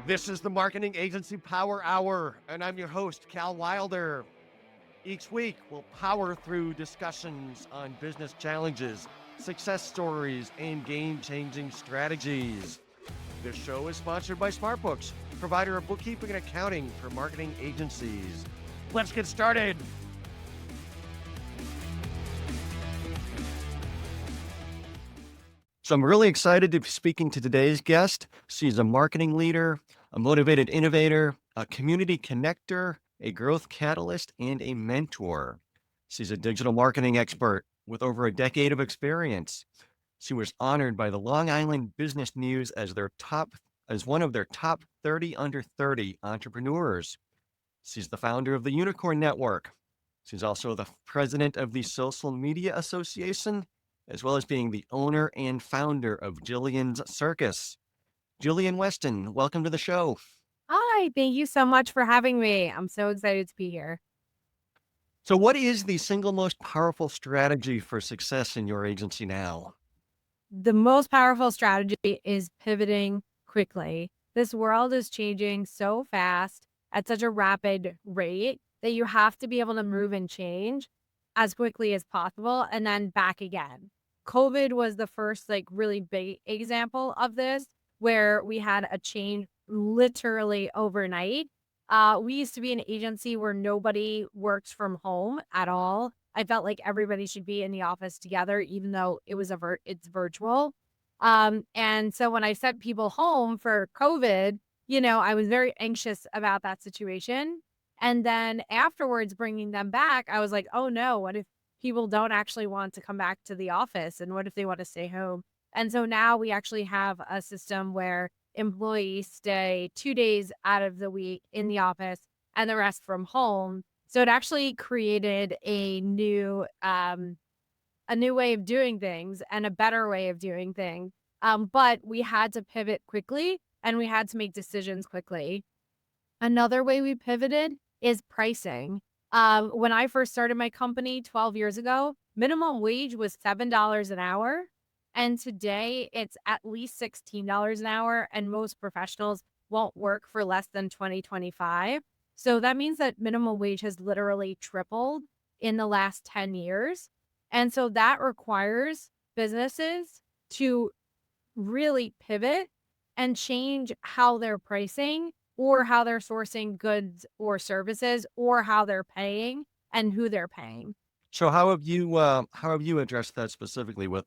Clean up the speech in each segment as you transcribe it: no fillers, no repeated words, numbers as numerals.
This is the Marketing Agency Power Hour, and I'm your host, Cal Wilder. Each week, we'll power through discussions on business challenges, success stories, and game-changing strategies. This show is sponsored by SmartBooks, provider of bookkeeping and accounting for marketing agencies. Let's get started. So I'm really excited to be speaking to today's guest. She's a marketing leader, a motivated innovator, a community connector, a growth catalyst, and a mentor. She's a digital marketing expert with over a decade of experience. She was honored by the Long Island Business News as one of their top 30 under 30 entrepreneurs. She's the founder of the Unicorn Network. She's also the president of the Social Media Association, as well as being the owner and founder of Jillian's Circus. Jillian Weston, welcome to the show. Hi, thank you so much for having me. I'm so excited to be here. So, what is the single most powerful strategy for success in your agency now? The most powerful strategy is pivoting quickly. This world is changing so fast at such a rapid rate that you have to be able to move and change as quickly as possible and then back again. COVID was the first really big example of this, where we had a change literally overnight. We used to be an agency where nobody works from home at all. I felt like everybody should be in the office together, even though it was it's virtual. And so when I sent people home for COVID, I was very anxious about that situation. And then afterwards, bringing them back, I was like, oh no, what if people don't actually want to come back to the office? And what if they want to stay home? And so now we actually have a system where employees stay 2 days out of the week in the office and the rest from home. So it actually created a new way of doing things and a better way of doing things. But we had to pivot quickly and we had to make decisions quickly. Another way we pivoted is pricing. When I first started my company 12 years ago, minimum wage was $7 an hour. And today it's at least $16 an hour. And most professionals won't work for less than 2025. So that means that minimum wage has literally tripled in the last 10 years. And so that requires businesses to really pivot and change how they're pricing or how they're sourcing goods or services or how they're paying and who they're paying. So, how have you addressed that specifically with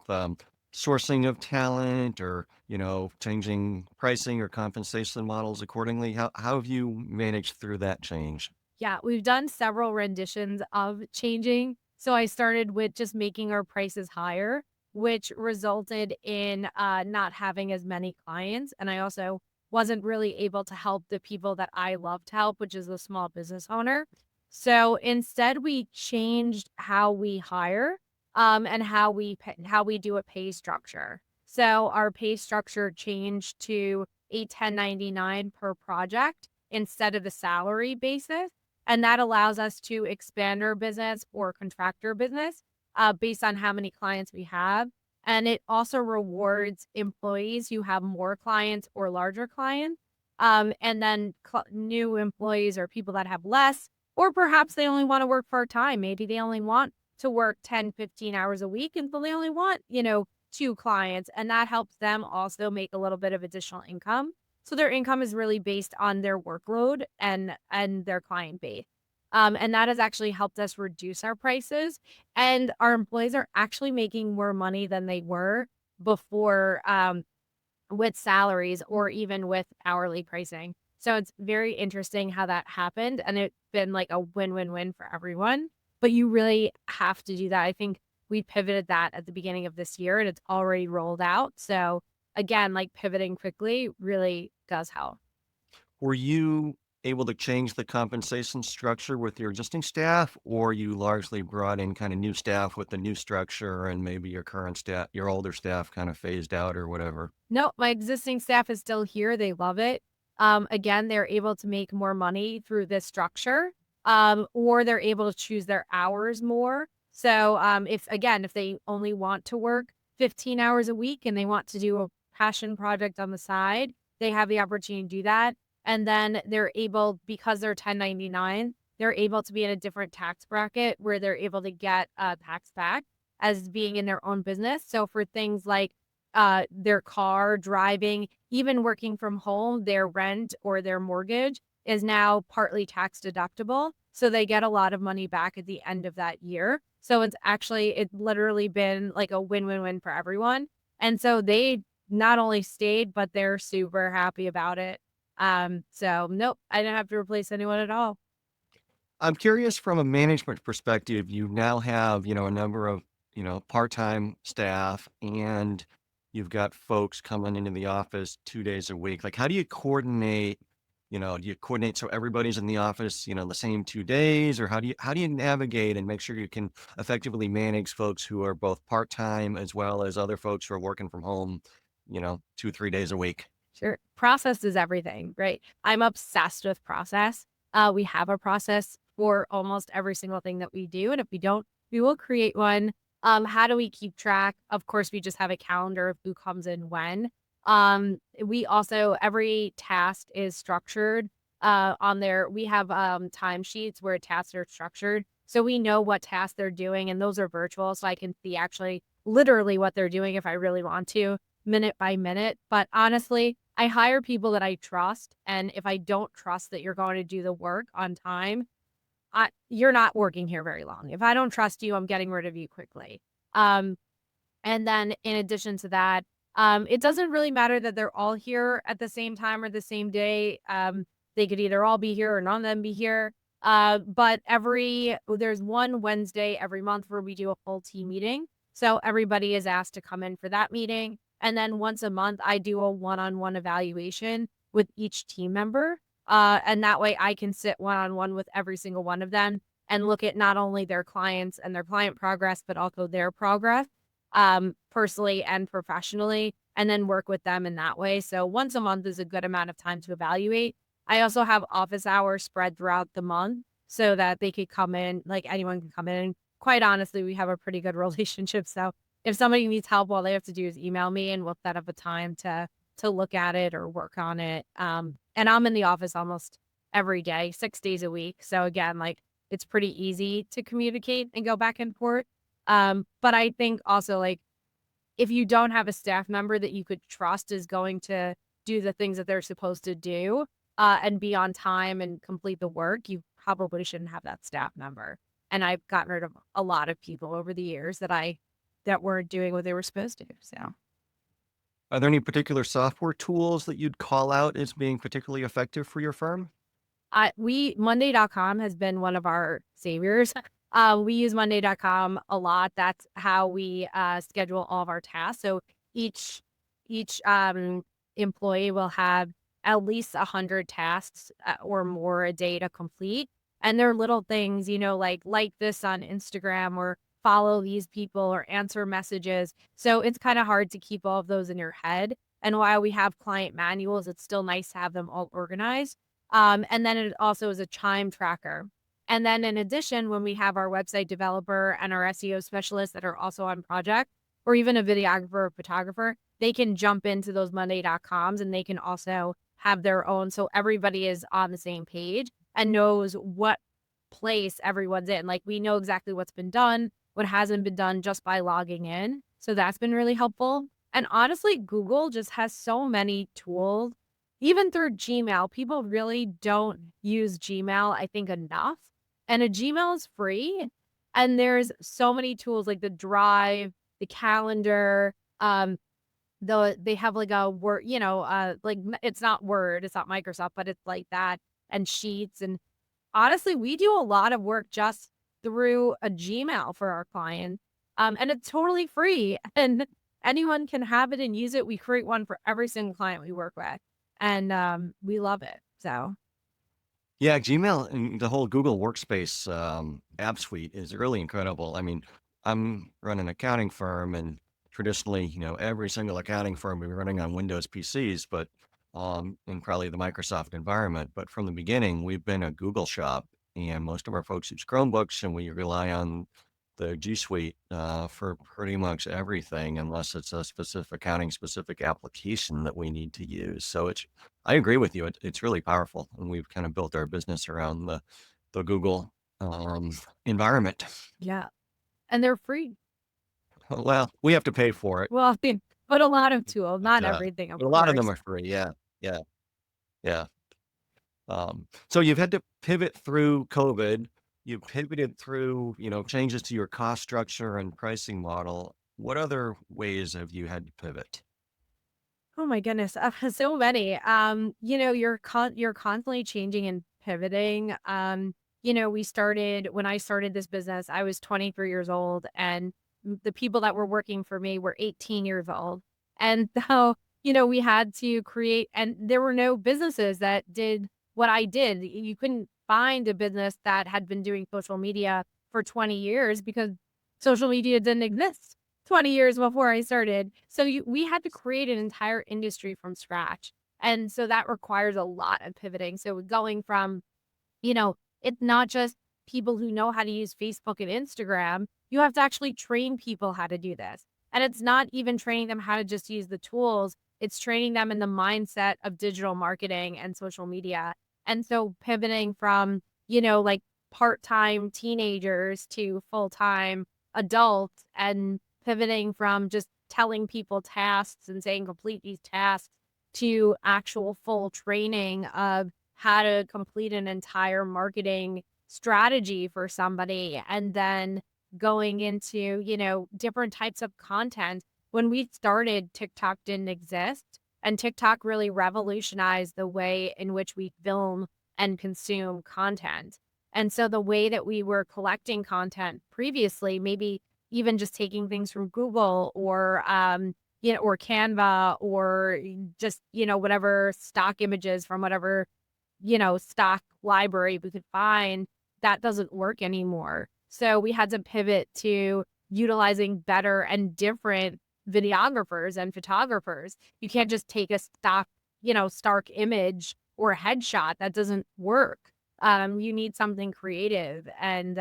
sourcing of talent, or changing pricing or compensation models accordingly? How have you managed through that change? Yeah, we've done several renditions of changing. So I started with just making our prices higher, which resulted in not having as many clients. And I also wasn't really able to help the people that I love to help, which is the small business owner. So instead, we changed how we hire and how we do a pay structure. So our pay structure changed to a 1099 per project instead of the salary basis. And that allows us to expand our business or contract our business based on how many clients we have. And it also rewards employees who have more clients or larger clients. And then new employees or people that have less, or perhaps they only want to work part-time. Maybe they only want to work 10, 15 hours a week. And so they only want, 2 clients. And that helps them also make a little bit of additional income. So their income is really based on their workload and their client base. And that has actually helped us reduce our prices. And our employees are actually making more money than they were before with salaries or even with hourly pricing. So it's very interesting how that happened. And it's been like a win-win-win for everyone. But you really have to do that. I think we pivoted that at the beginning of this year and it's already rolled out. So again, pivoting quickly really does help. Were you able to change the compensation structure with your existing staff, or you largely brought in kind of new staff with the new structure and maybe your older staff kind of phased out or whatever? No, my existing staff is still here. They love it. Again, they're able to make more money through this structure, or they're able to choose their hours more. So if they only want to work 15 hours a week and they want to do a passion project on the side, they have the opportunity to do that. And then they're able, because they're 1099, they're able to be in a different tax bracket where they're able to get tax back as being in their own business. So for things like their car, driving, even working from home, their rent or their mortgage is now partly tax deductible. So they get a lot of money back at the end of that year. So it's literally been like a win-win-win for everyone. And so they not only stayed, but they're super happy about it. So nope, I didn't have to replace anyone at all. I'm curious from a management perspective, you now have, a number of, part-time staff and you've got folks coming into the office 2 days a week. Like, how do you coordinate, do you coordinate so everybody's in the office, the same 2 days, or how do you navigate and make sure you can effectively manage folks who are both part-time as well as other folks who are working from home, 2, 3 days a week? Sure. Process is everything, right? I'm obsessed with process. We have a process for almost every single thing that we do. And if we don't, we will create one. How do we keep track? Of course, we just have a calendar of who comes in when. We also, every task is structured on there. We have timesheets where tasks are structured. So we know what tasks they're doing, and those are virtual. So I can see actually literally what they're doing if I really want to, minute by minute. But honestly, I hire people that I trust, and if I don't trust that you're going to do the work on time, you're not working here very long. If I don't trust you, I'm getting rid of you quickly. Um, and then in addition to that, it doesn't really matter that they're all here at the same time or the same day. They could either all be here or none of them be here. But there's one Wednesday every month where we do a full team meeting. So everybody is asked to come in for that meeting. And then once a month, I do a one-on-one evaluation with each team member. And that way I can sit one-on-one with every single one of them and look at not only their clients and their client progress, but also their progress, personally and professionally, and then work with them in that way. So once a month is a good amount of time to evaluate. I also have office hours spread throughout the month so that they could come in, like anyone can come in. Quite honestly, we have a pretty good relationship. So if somebody needs help, all they have to do is email me and we'll set up a time to look at it or work on it. And I'm in the office almost every day, 6 days a week. So again, like it's pretty easy to communicate and go back and forth. But I think also like if you don't have a staff member that you could trust is going to do the things that they're supposed to do, and be on time and complete the work, you probably shouldn't have that staff member. And I've gotten rid of a lot of people over the years that weren't doing what they were supposed to. So Are there any particular software tools that you'd call out as being particularly effective for your firm? Monday.com has been one of our saviors. We use Monday.com a lot. That's how we schedule all of our tasks. So each employee will have at least 100 tasks or more a day to complete. And they're little things, like this on Instagram or follow these people or answer messages. So it's kind of hard to keep all of those in your head. And while we have client manuals, it's still nice to have them all organized. And then it also is a chime tracker. And then in addition, when we have our website developer and our SEO specialists that are also on project, or even a videographer or photographer, they can jump into those Monday.coms and they can also have their own. So everybody is on the same page and knows what place everyone's in. Like we know exactly what's been done, what hasn't been done just by logging in. So that's been really helpful. And honestly, Google just has so many tools. Even through Gmail, people really don't use Gmail, I think, enough. And a Gmail is free. And there's so many tools like the Drive, the calendar, they have like a Word, it's not Word, it's not Microsoft, but it's like that, and Sheets. And honestly, we do a lot of work just through a Gmail for our clients. And it's totally free and anyone can have it and use it. We create one for every single client we work with. And we love it. So Yeah, Gmail and the whole Google Workspace app suite is really incredible. I mean, I'm running an accounting firm, and traditionally, every single accounting firm we were running on Windows PCs, but in probably the Microsoft environment. But from the beginning, we've been a Google shop, and most of our folks use Chromebooks, and we rely on the G Suite for pretty much everything, unless it's a specific accounting specific application that we need to use. So I agree with you. It's really powerful, and we've kind of built our business around the Google environment. Yeah. And they're free. Well, we have to pay for it, Well, I mean, but a lot of tools, but, not everything, of but a lot of them course. are free. Yeah, yeah, yeah. So you've had to pivot through COVID. You pivoted through, changes to your cost structure and pricing model. What other ways have you had to pivot? Oh my goodness, so many. You're constantly changing and pivoting. We started when I started this business, I was 23 years old, and the people that were working for me were 18 years old. And so, we had to create, and there were no businesses that did what I did. You couldn't find a business that had been doing social media for 20 years because social media didn't exist 20 years before I started. So we had to create an entire industry from scratch. And so that requires a lot of pivoting. So going from, it's not just people who know how to use Facebook and Instagram. You have to actually train people how to do this. And it's not even training them how to just use the tools. It's training them in the mindset of digital marketing and social media. And so pivoting from, like part-time teenagers to full-time adults, and pivoting from just telling people tasks and saying complete these tasks to actual full training of how to complete an entire marketing strategy for somebody, and then going into, different types of content. When we started, TikTok didn't exist, and TikTok really revolutionized the way in which we film and consume content. And so the way that we were collecting content previously, maybe even just taking things from Google or Canva, or just, whatever stock images from whatever, stock library we could find, that doesn't work anymore. So we had to pivot to utilizing better and different videographers and photographers. You can't just take a stock, stark image or a headshot. That doesn't work. You need something creative, and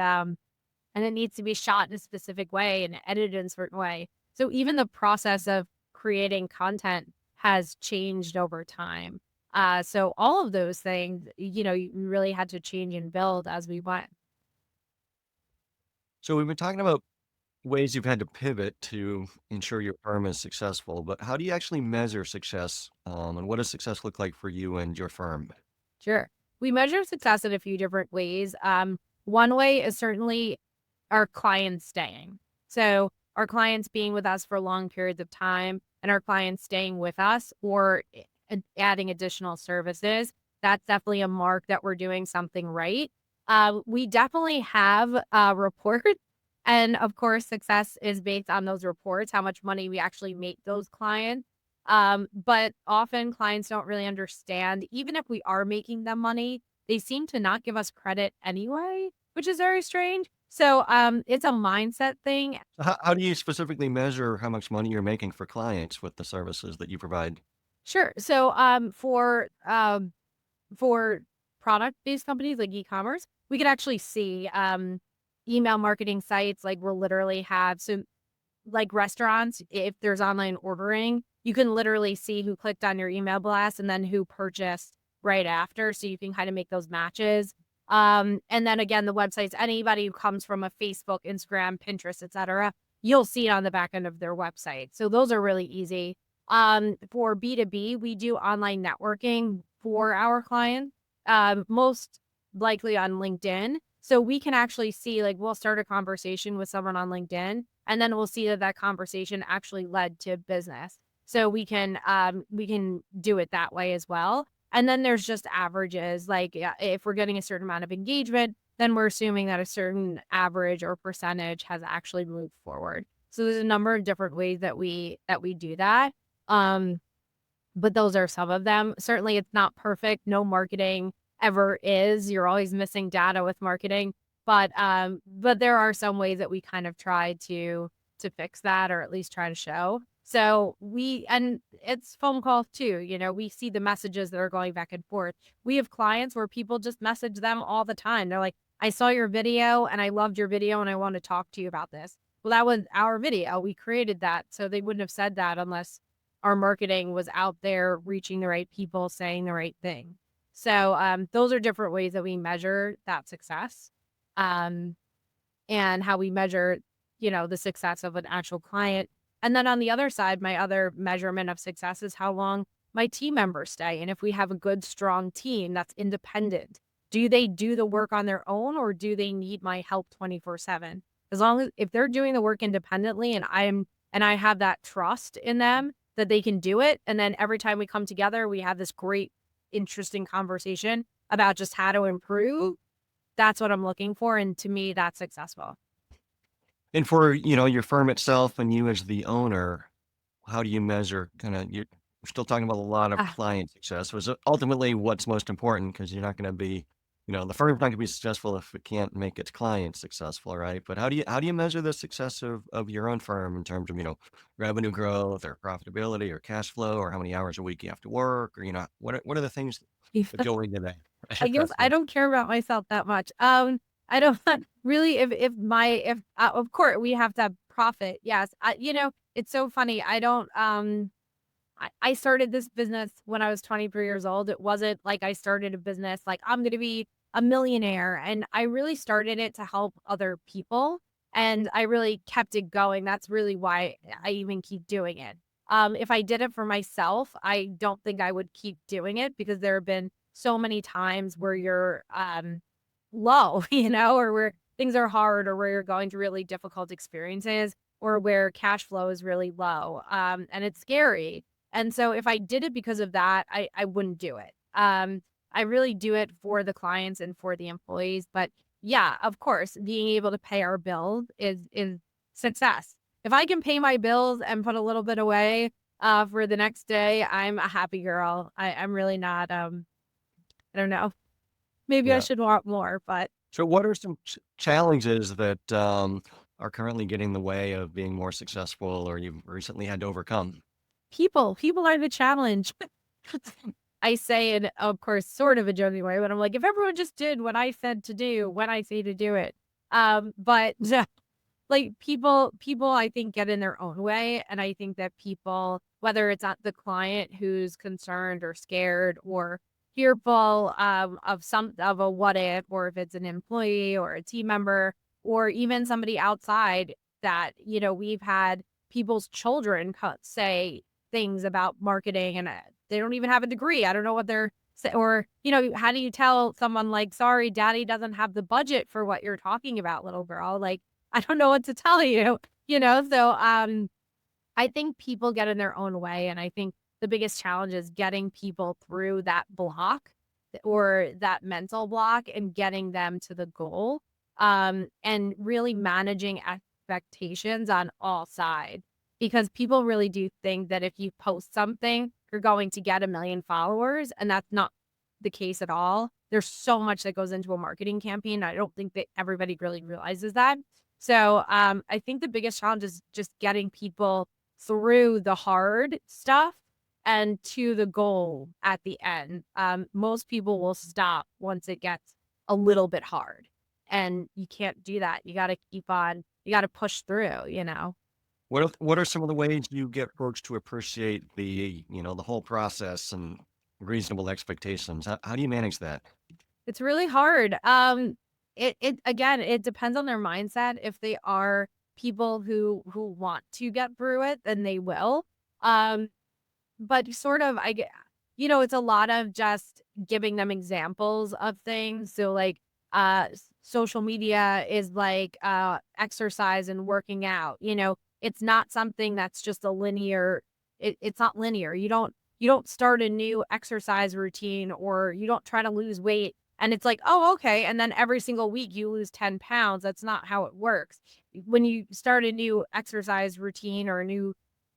it needs to be shot in a specific way and edited in a certain way. So even the process of creating content has changed over time. So all of those things, you really had to change and build as we went. So we've been talking about ways you've had to pivot to ensure your firm is successful, but how do you actually measure success? And what does success look like for you and your firm? Sure. We measure success in a few different ways. One way is certainly our clients staying. So our clients being with us for long periods of time, and our clients staying with us, or adding additional services. That's definitely a mark that we're doing something right. We definitely have reports. And of course, success is based on those reports, how much money we actually make those clients. But often clients don't really understand, even if we are making them money, they seem to not give us credit anyway, which is very strange. So it's a mindset thing. So how do you specifically measure how much money you're making for clients with the services that you provide? Sure. So for product-based companies like e-commerce, we could actually see email marketing sites, like we'll literally have, so like restaurants, if there's online ordering, you can literally see who clicked on your email blast and then who purchased right after. So you can kind of make those matches. And then again, the websites, anybody who comes from a Facebook, Instagram, Pinterest, etc., you'll see it on the back end of their website. So those are really easy. For B2B, we do online networking for our clients, most likely on LinkedIn. So we can actually see, like, we'll start a conversation with someone on LinkedIn, and then we'll see that that conversation actually led to business. So we can do it that way as well. And then there's just averages. Like, if we're getting a certain amount of engagement, then we're assuming that a certain average or percentage has actually moved forward. So there's a number of different ways that we do that. Um, but those are some of them. Certainly, it's not perfect. No marketing ever is. You're always missing data with marketing. But there are some ways that we kind of try to fix that, or at least try to show. So and it's phone calls too. We see the messages that are going back and forth. We have clients where people just message them all the time. They're like, I saw your video and I loved your video and I want to talk to you about this. Well, that was our video. We created that. So they wouldn't have said that unless our marketing was out there reaching the right people, saying the right thing. So those are different ways that we measure that success, um, and how we measure, the success of an actual client. And then on the other side, my other measurement of success is how long my team members stay. And if we have a good, strong team that's independent, do they do the work on their own or do they need my help 24/7? As long as if they're doing the work independently and I have that trust in them that they can do it. And then every time we come together, we have this great, interesting conversation about just how to improve. That's what I'm looking for. And to me, that's successful. And for, your firm itself and you as the owner, how do you measure we're still talking about a lot of Ah, client success, was ultimately what's most important because you're not gonna be, the firm's not gonna be successful if it can't make its clients successful, right? But how do you measure the success of your own firm in terms of, revenue growth or profitability or cash flow or how many hours a week you have to work or, what are the things that go into that I guess I assessment? don't care about myself that much. I don't really if of course we have to have profit. Yes. It's so funny. I started this business when I was 23 years old. It wasn't like I started a business like I'm going to be a millionaire. And I really started it to help other people. And I really kept it going. That's really why I even keep doing it. If I did it for myself, I don't think I would keep doing it because there have been so many times where you're low, or where things are hard or where you're going through really difficult experiences or where cash flow is really low. And it's scary. And so if I did it because of that, I wouldn't do it. I really do it for the clients and for the employees. But yeah, of course, being able to pay our bills is success. If I can pay my bills and put a little bit away for the next day, I'm a happy girl. I'm really not. I don't know. Maybe I Yeah. should want more, but So what are some challenges that, are currently getting in the way of being more successful or you've recently had to overcome? people are the challenge. I say it, of course, sort of a joking way, but I'm like, if everyone just did what I said to do when I say to do it. But like people I think get in their own way. And I think that people, whether it's not the client who's concerned or scared or fearful of a what if, or if it's an employee or a team member, or even somebody outside that, we've had people's children say things about marketing and they don't even have a degree. I don't know what they're or, how do you tell someone like, sorry, daddy doesn't have the budget for what you're talking about, little girl? Like, I don't know what to tell you, So I think people get in their own way. And I think the biggest challenge is getting people through that block or that mental block and getting them to the goal. And really managing expectations on all sides. Because people really do think that if you post something, you're going to get 1 million followers. And that's not the case at all. There's so much that goes into a marketing campaign. I don't think that everybody really realizes that. So I think the biggest challenge is just getting people through the hard stuff and to the goal at the end. Most people will stop once it gets a little bit hard. And you can't do that. You got to keep on, you got to push through. What are some of the ways you get folks to appreciate the whole process and reasonable expectations? How do you manage that? It's really hard. It again, it depends on their mindset. If they are people who want to get through it, then they will. Um, but sort of, it's a lot of just giving them examples of things. So like, social media is like exercise and working out. It's not something that's just a linear. It's not linear. You don't start a new exercise routine or you don't try to lose weight and it's like, oh, okay. And then every single week you lose 10 pounds. That's not how it works. When you start a new exercise routine or a new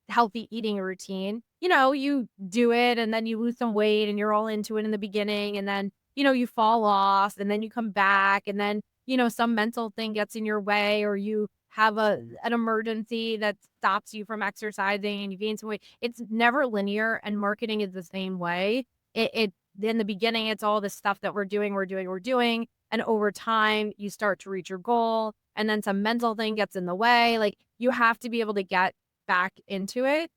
healthy eating routine, you do it and then you lose some weight and you're all into it in the beginning. And then, you fall off and then you come back and then, some mental thing gets in your way or you have an emergency that stops you from exercising and you gain some weight. It's never linear and marketing is the same way. It in the beginning, it's all the stuff that we're doing. And over time, you start to reach your goal, and then some mental thing gets in the way. Like, you have to be able to get back into it.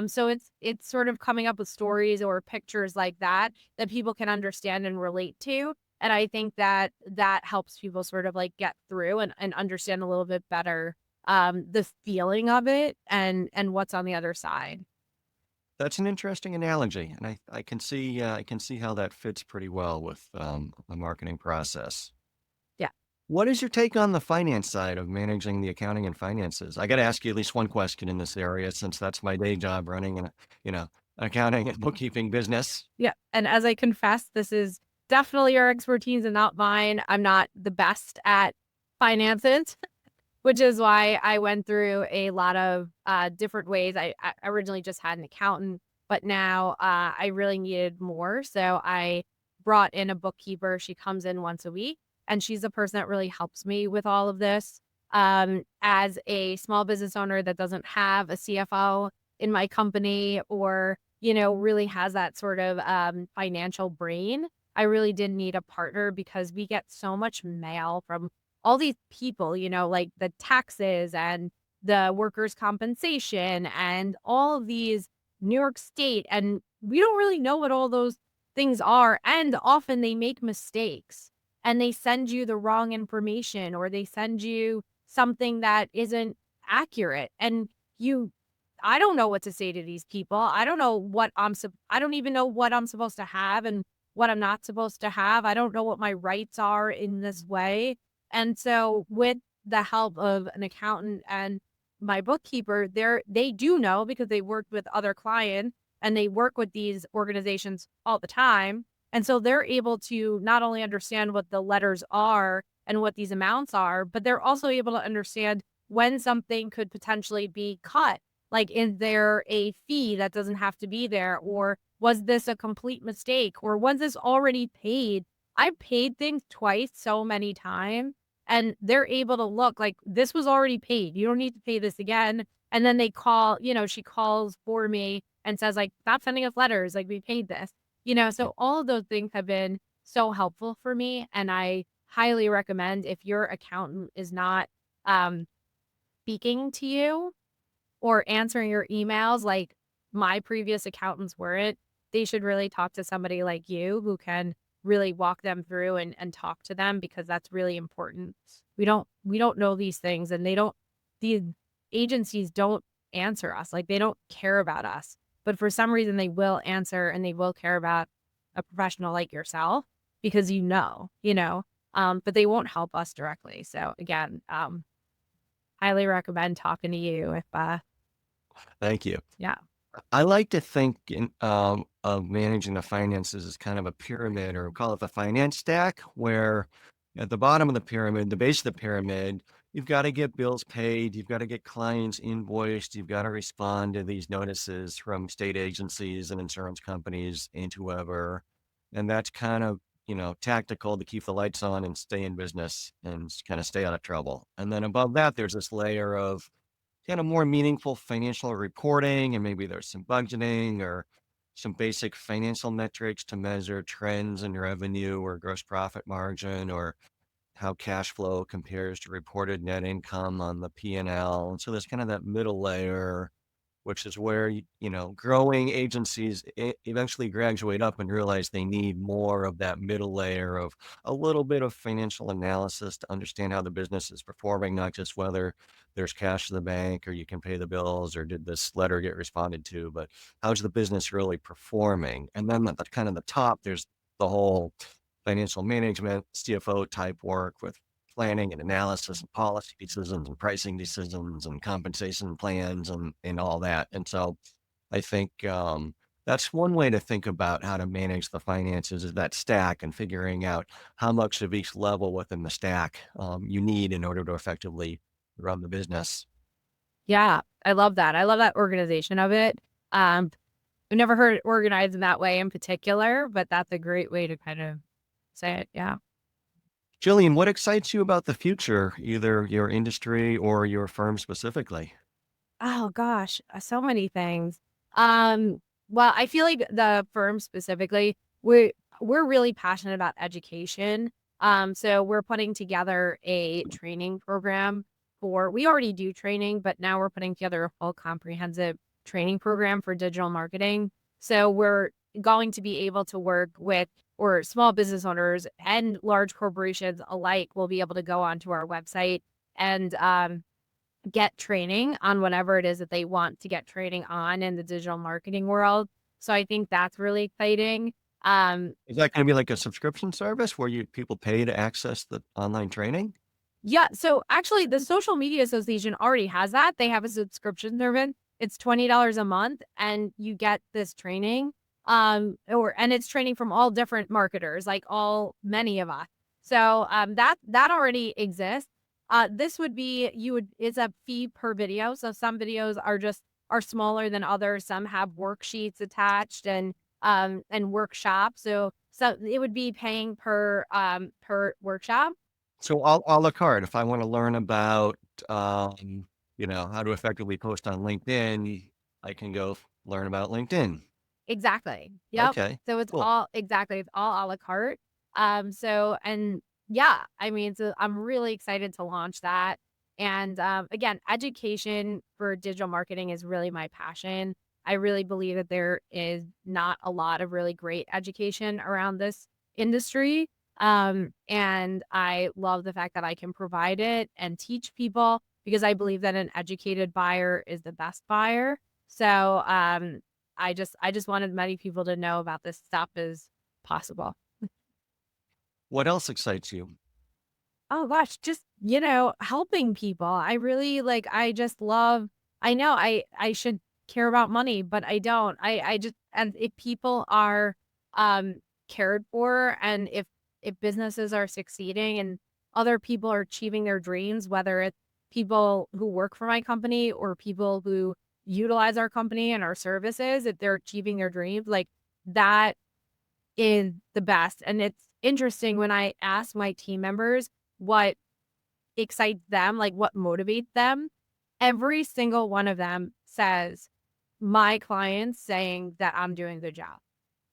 So it's sort of coming up with stories or pictures like that that people can understand and relate to. And I think that that helps people sort of like get through and understand a little bit better the feeling of it and what's on the other side. That's an interesting analogy, and I can see how that fits pretty well with the marketing process. Yeah. What is your take on the finance side of managing the accounting and finances? I got to ask you at least one question in this area, since that's my day job, running an you know accounting and bookkeeping business. Yeah. And as I confess, this is definitely your expertise and not mine. I'm not the best at finances, which is why I went through a lot of different ways. I originally just had an accountant, but now I really needed more. So I brought in a bookkeeper. She comes in once a week, and she's the person that really helps me with all of this. As a small business owner that doesn't have a CFO in my company or, really has that sort of financial brain, I really did need a partner because we get so much mail from all these people, like the taxes and the workers' compensation and all of these New York State. And we don't really know what all those things are. And often they make mistakes and they send you the wrong information or they send you something that isn't accurate. And you, I don't know what to say to these people. I don't know what I don't even know what I'm supposed to have and what I'm not supposed to have. I don't know what my rights are in this way. And so with the help of an accountant and my bookkeeper, they do know because they worked with other clients and they work with these organizations all the time. And so they're able to not only understand what the letters are and what these amounts are, but they're also able to understand when something could potentially be cut. Like, is there a fee that doesn't have to be there? Or was this a complete mistake? Or was this already paid? I've paid things twice so many times, and they're able to look like this was already paid. You don't need to pay this again. And then they call, she calls for me and says, like, stop sending us letters. Like, we paid this, so all of those things have been so helpful for me. And I highly recommend if your accountant is not um, speaking to you or answering your emails like my previous accountants weren't, they should really talk to somebody like you who can really walk them through and talk to them because that's really important. We don't know these things and these agencies don't answer us. Like, they don't care about us. But for some reason they will answer and they will care about a professional like yourself because but they won't help us directly. So again, highly recommend talking to you if Thank you. yeah. I like to think of managing the finances as kind of a pyramid, or call it the finance stack, where at the bottom of the pyramid, the base of the pyramid, you've got to get bills paid, you've got to get clients invoiced, you've got to respond to these notices from state agencies and insurance companies and whoever. And that's kind of, tactical to keep the lights on and stay in business and kind of stay out of trouble. And then above that, there's this layer of kind of more meaningful financial reporting, and maybe there's some budgeting or some basic financial metrics to measure trends in revenue or gross profit margin, or how cash flow compares to reported net income on the P&L. And so there's kind of that middle layer, which is where, growing agencies eventually graduate up and realize they need more of that middle layer of a little bit of financial analysis to understand how the business is performing, not just whether there's cash in the bank or you can pay the bills or did this letter get responded to, but how's the business really performing? And then at the kind of the top, there's the whole financial management, CFO type work with planning and analysis and policy decisions and pricing decisions and compensation plans and all that. And so I think that's one way to think about how to manage the finances, is that stack, and figuring out how much of each level within the stack you need in order to effectively run the business. Yeah, I love that. I love that organization of it. Um, I've never heard it organized in that way in particular, but that's a great way to kind of say it. Yeah. Jillian, what excites you about the future, either your industry or your firm specifically? Oh gosh, so many things. Um, well, I feel like the firm specifically, we're really passionate about education. So we're putting together a training program we already do training, but now we're putting together a full comprehensive training program for digital marketing. So we're going to be able to work with or small business owners and large corporations alike will be able to go onto our website and get training on whatever it is that they want to get training on in the digital marketing world. So I think that's really exciting. Is that going to be like a subscription service where people pay to access the online training? Yeah, so actually the Social Media Association already has that. They have a subscription service. It's $20 a month and you get this training. And it's training from all different marketers, like many of us. So that already exists. This would be it's a fee per video. So some videos are smaller than others. Some have worksheets attached and workshops. So it would be paying per workshop. So a la carte, if I want to learn about, how to effectively post on LinkedIn, I can go learn about LinkedIn. Exactly. Yep. Okay, So it's cool. all exactly, it's all a la carte. So and yeah, I mean, so I'm really excited to launch that. And again, education for digital marketing is really my passion. I really believe that there is not a lot of really great education around this industry. And I love the fact that I can provide it and teach people because I believe that an educated buyer is the best buyer. So I just wanted many people to know about this stuff is possible. What else excites you? Oh gosh, just, helping people. I really I just love I know I should care about money, but I don't. I just and if people are cared for and if businesses are succeeding and other people are achieving their dreams, whether it's people who work for my company or people who utilize our company and our services, if they're achieving their dreams, like that is the best. And it's interesting when I ask my team members what excites them, like what motivates them, every single one of them says, my clients saying that I'm doing a good job.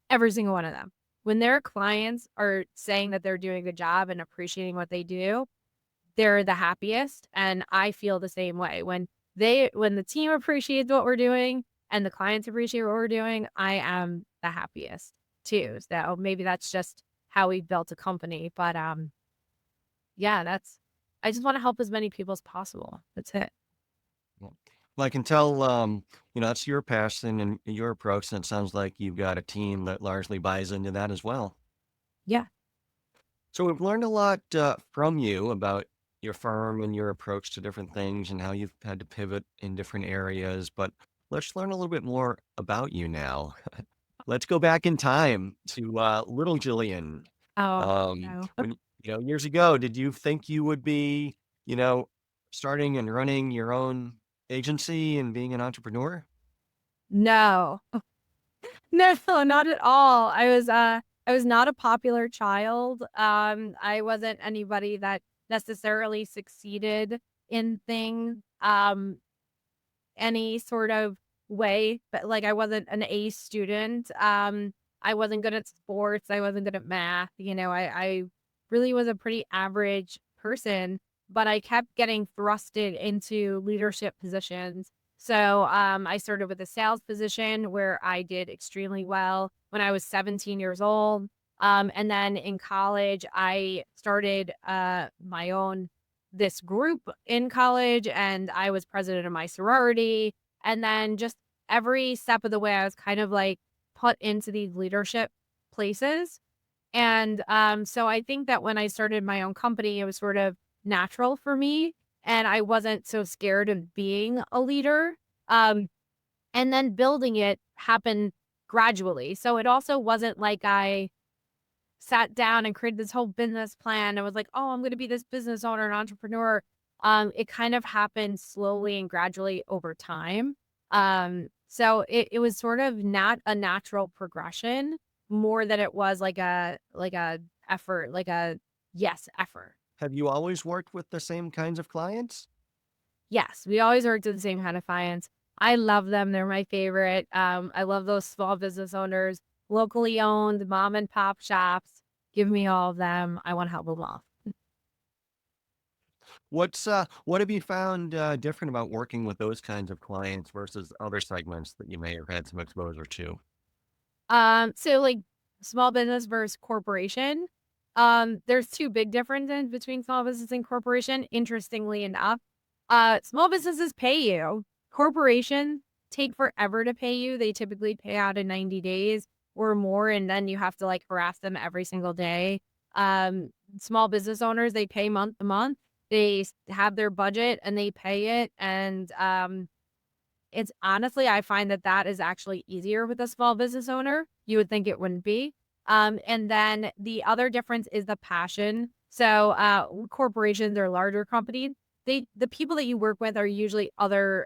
Every single one of them. When their clients are saying that they're doing a good job and appreciating what they do, they're the happiest. And I feel the same way. When the team appreciates what we're doing and the clients appreciate what we're doing, I am the happiest too. So maybe that's just how we built a company. But yeah, I just want to help as many people as possible. That's it. Well, I can tell, that's your passion and your approach, and it sounds like you've got a team that largely buys into that as well. Yeah. So we've learned a lot from you about your firm and your approach to different things and how you've had to pivot in different areas. But let's learn a little bit more about you now. Let's go back in time to little Jillian. Oh, no. When years ago, did you think you would be, you know, starting and running your own agency and being an entrepreneur? No. No, not at all. I was not a popular child. I wasn't anybody that necessarily succeeded in things any sort of way, but I wasn't an A student. I wasn't good at sports. I wasn't good at math. I really was a pretty average person, but I kept getting thrusted into leadership positions. So I started with a sales position where I did extremely well when I was 17 years old. And then in college, I started my own this group in college and I was president of my sorority. And then just every step of the way, I was kind of put into these leadership places. And so I think that when I started my own company, it was sort of natural for me. And I wasn't so scared of being a leader. Um, and then building it happened gradually. So it also wasn't like I sat down and created this whole business plan and was like, oh, I'm going to be this business owner and entrepreneur. It kind of happened slowly and gradually over time. So it was sort of not a natural progression more than it was like a effort, like a yes effort. Have you always worked with the same kinds of clients? Yes, we always worked with the same kind of clients. I love them. They're my favorite. I love those small business owners, locally owned mom and pop shops. Give me all of them. I want to help them all. What have you found different about working with those kinds of clients versus other segments that you may have had some exposure to? So like small business versus corporation. There's two big differences between small business and corporation. Interestingly enough, small businesses pay you. Corporations take forever to pay you. They typically pay out in 90 days or more, and then you have to like harass them every single day. Um, Small business owners, they pay month to month. Have their budget and they pay it. And it's honestly, I find that that is actually easier with a small business owner. You would think it wouldn't be. And then the other difference is the passion. So, corporations or larger companies, the people that you work with are usually other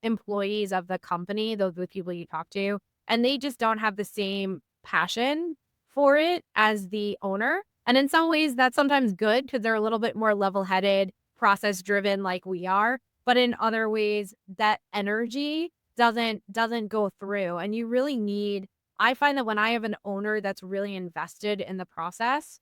employees of the company, those are the people you talk to, and they just don't have the same passion for it as the owner. And in some ways, that's sometimes good because they're a little bit more level headed, process driven, like we are, but in other ways, that energy doesn't go through, and you really need I find that when I have an owner that's really invested in the process,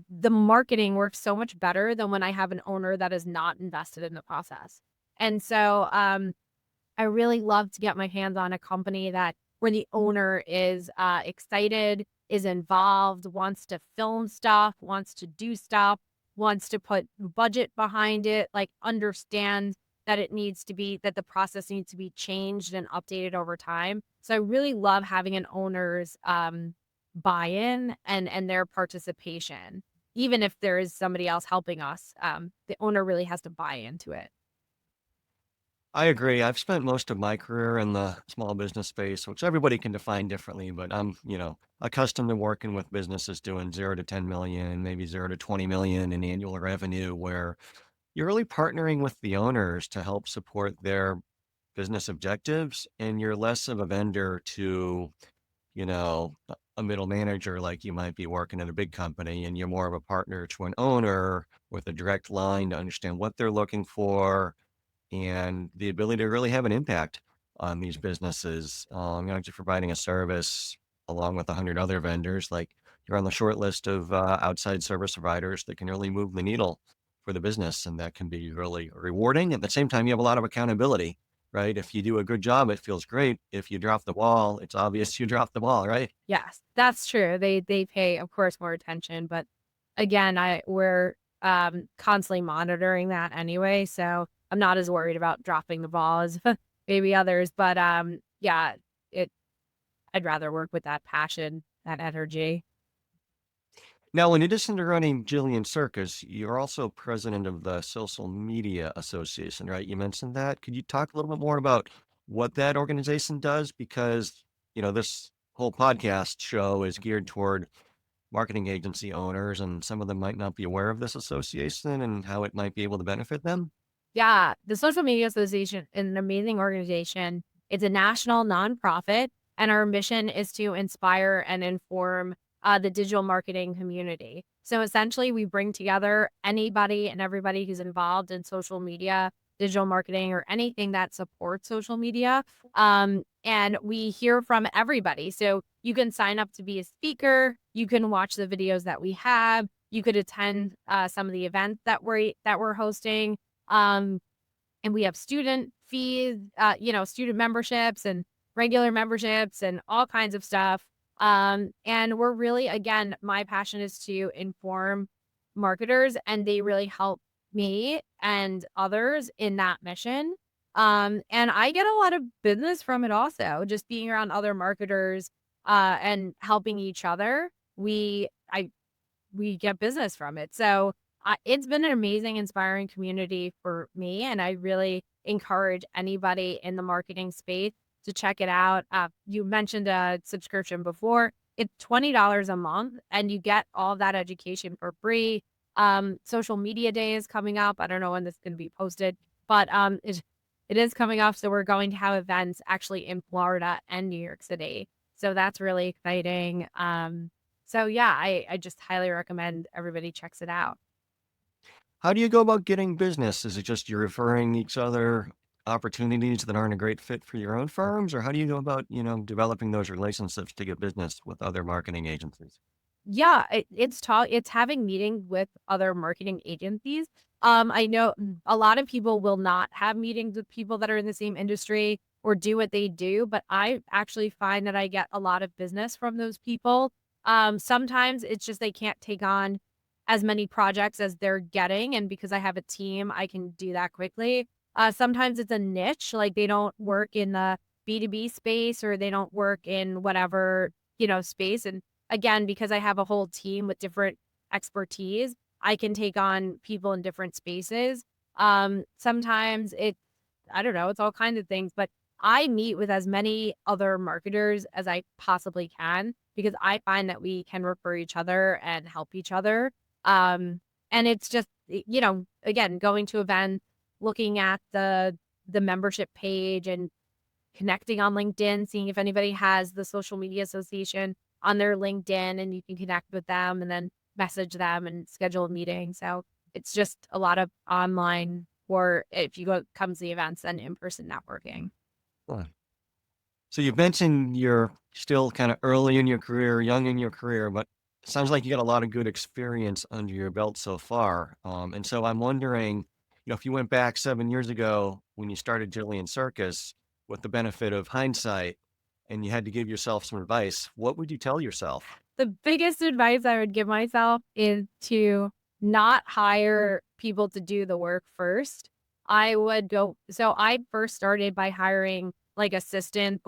the marketing works so much better than when I have an owner that is not invested in the process. And so, I really love to get my hands on a company that where the owner is, excited, is involved, wants to film stuff, wants to do stuff, wants to put budget behind it, like, understands that the process needs to be changed and updated over time. So I really love having an owner's, buy-in and their participation. Even if there is somebody else helping us, the owner really has to buy into it. I agree. I've spent most of my career in the small business space, which everybody can define differently, but I'm, accustomed to working with businesses doing 0 to 10 million, maybe 0 to 20 million in annual revenue, where you're really partnering with the owners to help support their business objectives, and you're less of a vendor to, a middle manager like you might be working at a big company, and you're more of a partner to an owner with a direct line to understand what they're looking for and the ability to really have an impact on these businesses. Just providing a service along with 100 other vendors, like you're on the short list of outside service providers that can really move the needle for the business. And that can be really rewarding. At the same time, you have a lot of accountability, right? If you do a good job, it feels great. If you drop the ball, it's obvious you dropped the ball, right? Yes, that's true. They pay, of course, more attention, but again, we're constantly monitoring that anyway, so I'm not as worried about dropping the ball as maybe others. But yeah, it I'd rather work with that passion, that energy. Now, in addition to running Jillian Circus, you're also president of the Social Media Association, right? You mentioned that. Could you talk a little bit more about what that organization does? Because, this whole podcast show is geared toward marketing agency owners, and some of them might not be aware of this association and how it might be able to benefit them. Yeah, the Social Media Association is an amazing organization. It's a national nonprofit, and our mission is to inspire and inform the digital marketing community. So essentially, we bring together anybody and everybody who's involved in social media, digital marketing, or anything that supports social media. And we hear from everybody. So you can sign up to be a speaker. You can watch the videos that we have. You could attend some of the events that we're hosting. Um, and we have student fees, student memberships and regular memberships and all kinds of stuff. And we're really, again, my passion is to inform marketers, and they really help me and others in that mission. And I get a lot of business from it also, just being around other marketers and helping each other. We get business from it. So it's been an amazing, inspiring community for me. And I really encourage anybody in the marketing space to check it out. You mentioned a subscription before. It's $20 a month, and you get all that education for free. Social media day is coming up. I don't know when this is going to be posted, but it is coming up. So we're going to have events actually in Florida and New York City. So that's really exciting. So yeah, I just highly recommend everybody checks it out. How do you go about getting business? Is it just you're referring each other opportunities that aren't a great fit for your own firms? Or how do you go about, developing those relationships to get business with other marketing agencies? Yeah, it's having meetings with other marketing agencies. I know a lot of people will not have meetings with people that are in the same industry or do what they do, but I actually find that I get a lot of business from those people. Sometimes it's just they can't take on as many projects as they're getting, and because I have a team, I can do that quickly. Sometimes it's a niche, like they don't work in the B2B space or they don't work in whatever, space, and again, because I have a whole team with different expertise, I can take on people in different spaces. Sometimes I don't know, it's all kinds of things, but I meet with as many other marketers as I possibly can because I find that we can refer each other and help each other. Um, and it's just, again, going to events, looking at the membership page and connecting on LinkedIn, seeing if anybody has the social media association on their LinkedIn and you can connect with them and then message them and schedule a meeting. So it's just a lot of online or if you go comes to the events and in-person networking. Huh. So you mentioned you're still kind of early in your career, young in your career, but it sounds like you got a lot of good experience under your belt so far. And so I'm wondering, if you went back 7 years ago when you started Jillian Circus with the benefit of hindsight and you had to give yourself some advice, what would you tell yourself? The biggest advice I would give myself is to not hire people to do the work first. I would go so I first started by hiring like assistant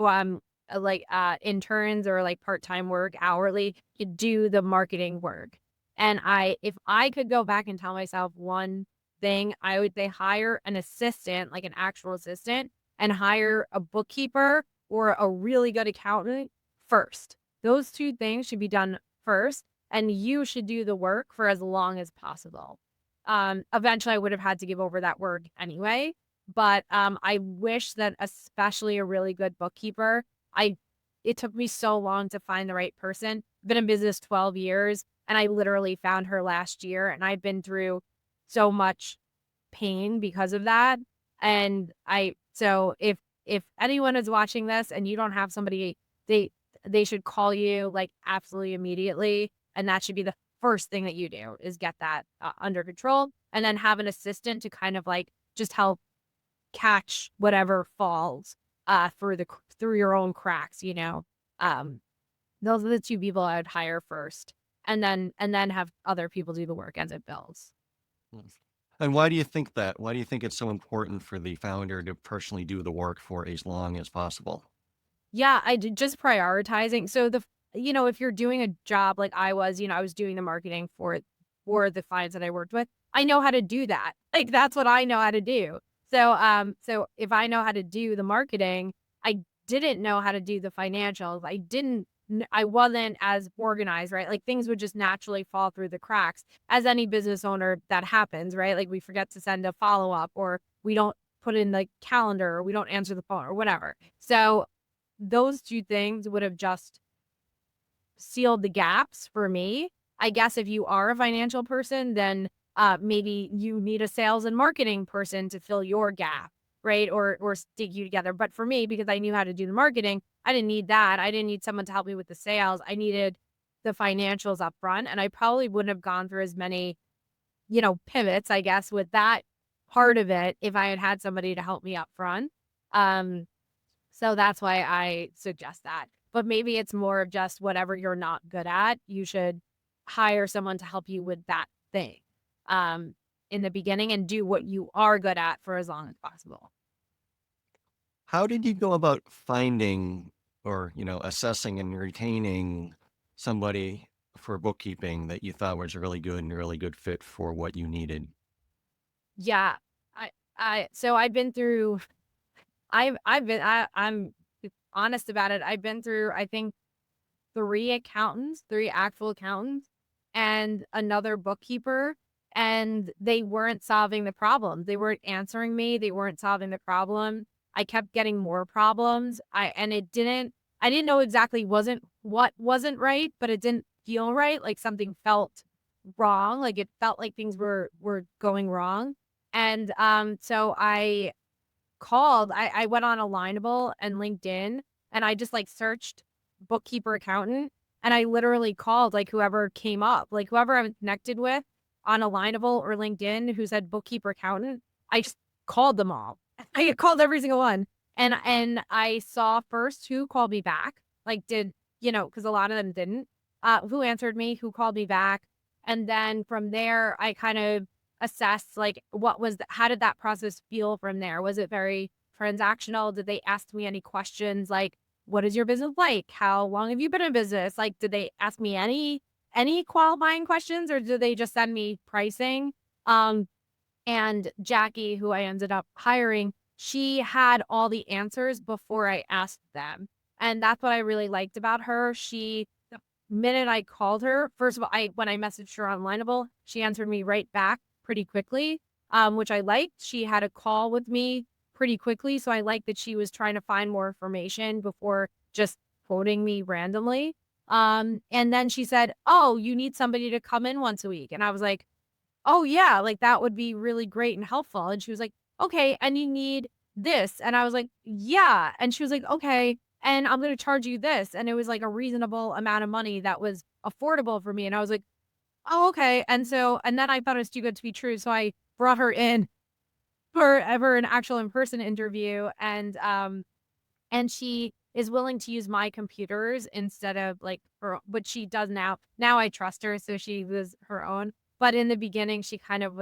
interns or like part-time work hourly to do the marketing work. And if I could go back and tell myself one thing, I would say hire an assistant, like an actual assistant, and hire a bookkeeper or a really good accountant first. Those 2 things should be done first, and you should do the work for as long as possible. Eventually, I would have had to give over that work anyway, but, I wish that especially a really good bookkeeper I it took me so long to find the right person. Been in business 12 years, and I literally found her last year, and I've been through so much pain because of that, and if anyone is watching this and you don't have somebody, they they should call you, like, absolutely immediately, and that should be the first thing that you do is get that, under control, and then have an assistant to kind of, like, just help catch whatever falls, through your own cracks, you know? Um, those are the 2 people I would hire first, and then have other people do the work as it builds. Mm. And why do you think that? Why do you think it's so important for the founder to personally do the work for as long as possible? Yeah, I did just prioritizing. So if you're doing a job like I was, I was doing the marketing for the clients that I worked with. I know how to do that. Like that's what I know how to do. So if I know how to do the marketing, I didn't know how to do the financials. I wasn't as organized, right? Like things would just naturally fall through the cracks. As any business owner that happens, right? Like we forget to send a follow-up or we don't put in the calendar or we don't answer the phone or whatever. So those 2 things would have just sealed the gaps for me. I guess if you are a financial person, then, maybe you need a sales and marketing person to fill your gap, right? Or stick you together. But for me, because I knew how to do the marketing, I didn't need that. I didn't need someone to help me with the sales. I needed the financials up front, and I probably wouldn't have gone through as many, pivots, I guess, with that part of it if I had had somebody to help me up front. Um so that's why I suggest that. But maybe it's more of just whatever you're not good at, you should hire someone to help you with that thing, um, in the beginning and do what you are good at for as long as possible. How did you go about finding or, assessing and retaining somebody for bookkeeping that you thought was really good and a really good fit for what you needed? Yeah. So I'm honest about it. I've been through, I think, 3 actual accountants, and another bookkeeper, and they weren't solving the problem. They weren't answering me, they weren't solving the problem. I kept getting more problems. I didn't know exactly what wasn't right, but it didn't feel right, like something felt wrong, like it felt like things were going wrong. And, so I went on Alignable and LinkedIn, and I just, like, searched bookkeeper accountant, And I literally called like whoever came up, like whoever I'm connected with on Alignable or LinkedIn who said bookkeeper accountant. I just called them all. I called every single one. And I saw first who called me back, like did, because a lot of them didn't, who answered me, who called me back. And then from there, I kind of assessed like how did that process feel from there? Was it very transactional? Did they ask me any questions like, what is your business like? How long have you been in business? Like, did they ask me any qualifying questions or did they just send me pricing? Um, and Jackie, who I ended up hiring, she had all the answers before I asked them. And that's what I really liked about her. The minute I called her, first of all, when I messaged her on Lineable, she answered me right back pretty quickly, which I liked. She had a call with me pretty quickly. So I liked that she was trying to find more information before just quoting me randomly. And then she said, "Oh, you need somebody to come in once a week." And I was like, "Oh, yeah, like, that would be really great and helpful." And she was like, "Okay, and you need this." And I was like, "Yeah." And she was like, "Okay, and I'm gonna charge you this." And it was, like, a reasonable amount of money that was affordable for me, and I was like, "Oh, okay." And then I thought it was too good to be true, so I brought her in for an actual in-person interview, and she is willing to use my computers instead of, like, her what she does now. Now I trust her, so she was her own. But in the beginning, she kind of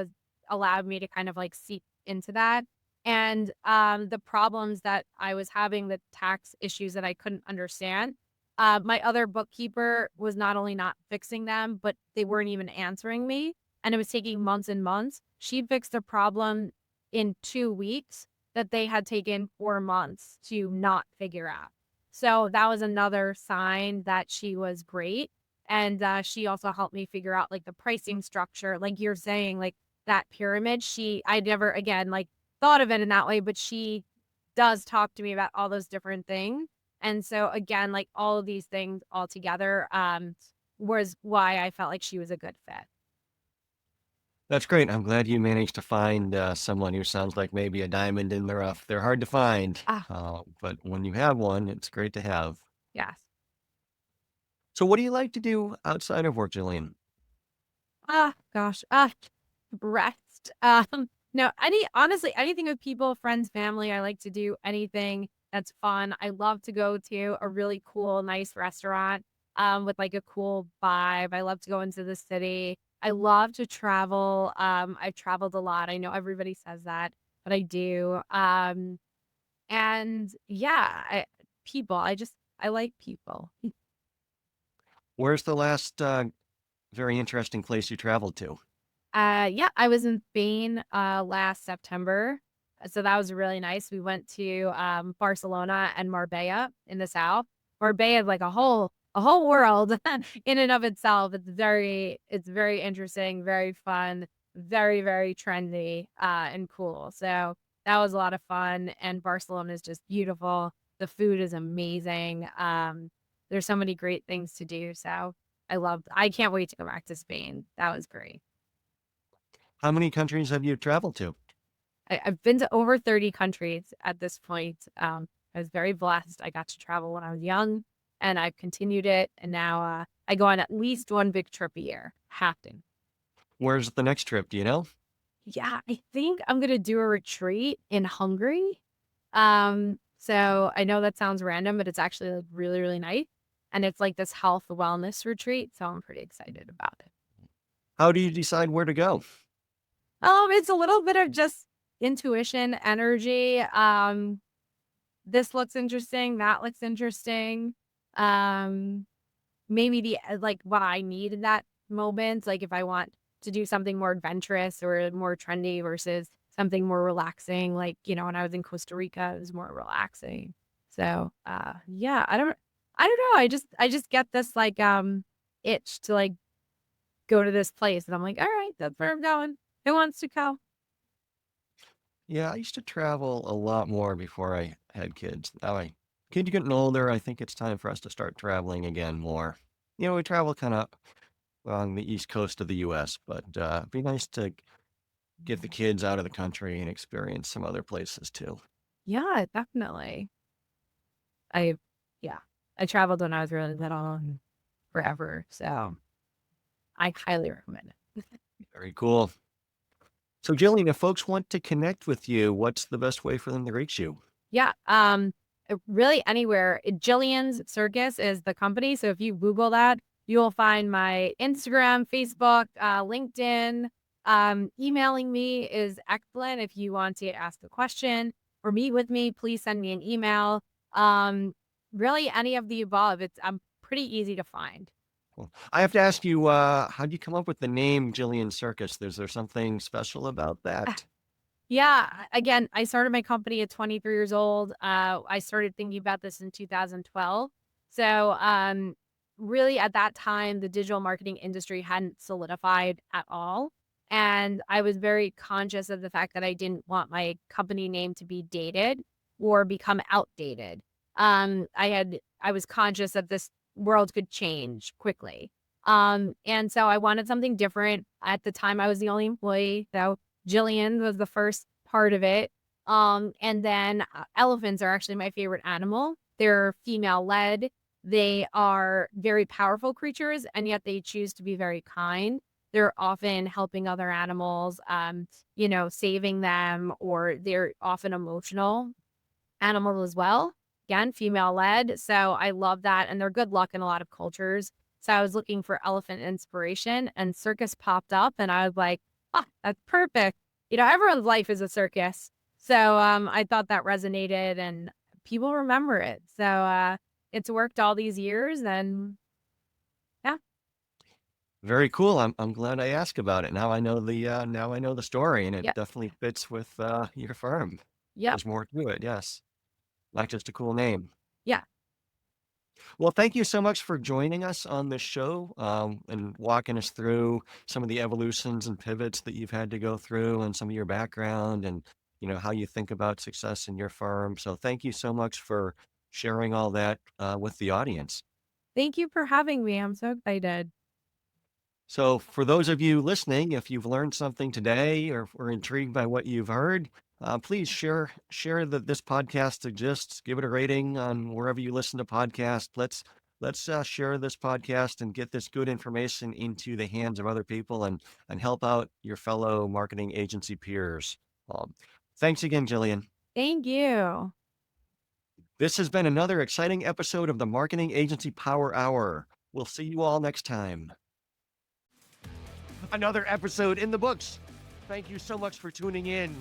allowed me to kind of, like, seep into that. And, the problems that I was having, the tax issues that I couldn't understand, my other bookkeeper was not only not fixing them, but they weren't even answering me, and it was taking months and months. She fixed the problem in 2 weeks that they had taken 4 months to not figure out. So that was another sign that she was great, and, she also helped me figure out, like, the pricing structure, like you're saying, like, that pyramid, I never, again, like, thought of it in that way, but she does talk to me about all those different things, and so, again, like, all of these things all together, was why I felt like she was a good fit. That's great. I'm glad you managed to find someone who sounds like maybe a diamond in the rough. They're hard to find, Ah, but when you have one, it's great to have. yes. So, what do you like to do outside of work, Jillian? Ah, gosh. Rest. No, honestly, anything with people, friends, family. I like to do anything that's fun. I love to go to a really cool, nice restaurant, with like a cool vibe. I love to go into the city. I love to travel. I've traveled a lot. I know everybody says that, but I do. And yeah, people. I like people. Where's the last very interesting place you traveled to? Yeah, I was in Spain, last September, so that was really nice. We went to, Barcelona and Marbella in the south. Marbella is like a whole world in and of itself. It's very interesting, very fun, very, very trendy, and cool. So that was a lot of fun, and Barcelona is just beautiful. The food is amazing. There's so many great things to do, so I can't wait to go back to Spain. That was great. How many countries have you traveled to? I've been to over 30 countries at this point. I was very blessed. I got to travel when I was young, and I've continued it. And now I go on at least one big trip a year. Have to. Where's the next trip? Do you know? Yeah, I think I'm gonna do a retreat in Hungary. So I know that sounds random, but it's actually like really, really nice. And it's like this health wellness retreat. So I'm pretty excited about it. How do you decide where to go? It's a little bit of just intuition, energy. This looks interesting, that looks interesting. Um, maybe like, what I need in that moment, like, if I want to do something more adventurous or more trendy versus something more relaxing, like, when I was in Costa Rica, it was more relaxing. So, yeah, I don't know, I just get this, like, itch to, like, go to this place, and I'm like, "Alright, that's where I'm going. Who wants to go?" Yeah, I used to travel a lot more before I had kids. Now kids are getting older. I think it's time for us to start traveling again more. We travel kind of along the east coast of the U.S., but it'd be nice to get the kids out of the country and experience some other places too. Yeah, definitely. I yeah. I traveled when I was really little. forever. So I highly recommend it. Very cool. So, Jillian, if folks want to connect with you, what's the best way for them to reach you? Yeah. Really anywhere. Jillian's Circus is the company. So if you Google that, you'll find my Instagram, Facebook, LinkedIn. Emailing me is excellent. If you want to ask a question or meet with me, please send me an email. Really any of the above. I'm pretty easy to find. Well, I have to ask you, how'd you come up with the name Jillian Circus? Is there something special about that? Yeah, again, I started my company at 23 years old. I started thinking about this in 2012. So, really at that time, the digital marketing industry hadn't solidified at all. And I was very conscious of the fact that I didn't want my company name to be dated or become outdated. I was conscious that this world could change quickly. And so I wanted something different. At the time, I was the only employee, so Jillian was the first part of it. And then elephants are actually my favorite animal. They're female led. They are very powerful creatures, and yet they choose to be very kind. They're often helping other animals, saving them, or they're often emotional animals as well. Again, female led. So I love that. And they're good luck in a lot of cultures. So I was looking for elephant inspiration, and circus popped up, and I was like, oh, that's perfect. Everyone's life is a circus. So I thought that resonated, and people remember it. So it's worked all these years, and yeah. Very cool. I'm glad I asked about it. Now I know the story, and it Yep. definitely fits with your firm. Yep. There's more to it, yes. Not just a cool name. Yeah. Well, thank you so much for joining us on this show, and walking us through some of the evolutions and pivots that you've had to go through and some of your background and, how you think about success in your firm. So thank you so much for sharing all that with the audience. Thank you for having me. I'm so excited. So for those of you listening, if you've learned something today or were intrigued by what you've heard, please share that this podcast exists. Give it a rating on wherever you listen to podcasts. Let's share this podcast and get this good information into the hands of other people and help out your fellow marketing agency peers. Um, Thanks again, Jillian. Thank you. This has been another exciting episode of the Marketing Agency Power Hour. We'll see you all next time. Another episode in the books. Thank you so much for tuning in.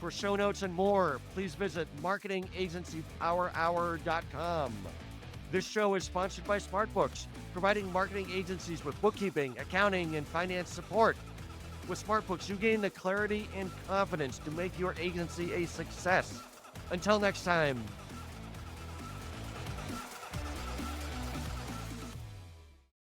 For show notes and more, please visit marketingagencypowerhour.com. This show is sponsored by SmartBooks, providing marketing agencies with bookkeeping, accounting, and finance support. With SmartBooks, you gain the clarity and confidence to make your agency a success. Until next time.